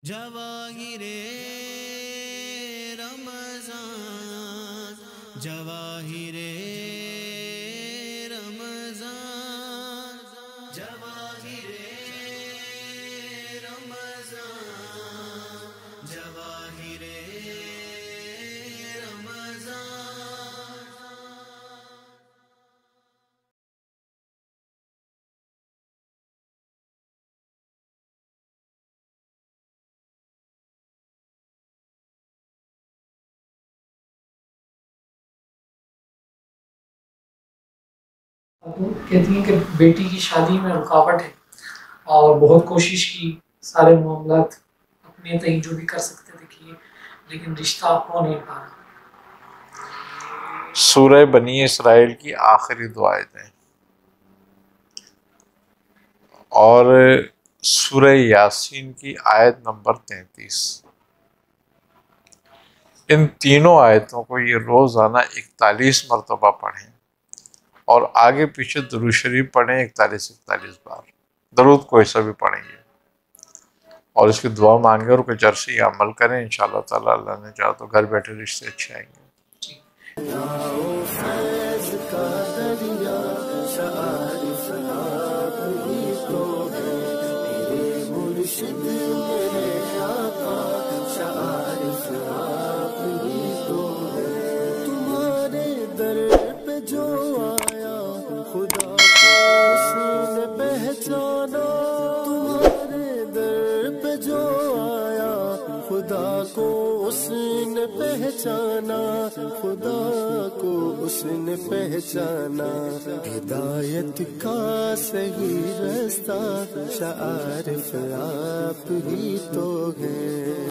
جواہر رمضان، جواہر رمضان، جواہر رمضان، جواہر رمضان۔ کہتی ہیں کہ بیٹی کی شادی میں رکاوٹ ہے اور بہت کوشش کی، سارے معاملات اپنے تئیں جو بھی کر سکتے تھے کیے، لیکن رشتہ ہو نہیں پا رہا۔ سورہ بنی اسرائیل کی آخری دو آیتیں اور سورہ یاسین کی آیت نمبر 33، ان تینوں آیتوں کو یہ روزانہ 41 مرتبہ پڑھیں اور آگے پیچھے درود شریف پڑھیں 41 بار، درود کوئی سا بھی پڑھیں گے اور اس کی دعا مانگیں اور کچھ عرصے یہ عمل کریں، انشاءاللہ تعالی اللہ نے چاہا تو گھر بیٹھے رشتے اچھے آئیں گے۔ تمہارے در پہ جو آیا خدا کو اس نے پہچانا، تمہارے در پہ جو آیا خدا کو اس نے پہچانا، خدا کو اس نے پہچانا۔ ہدایت کا صحیح راستہ شعائر آپ ہی تو ہے۔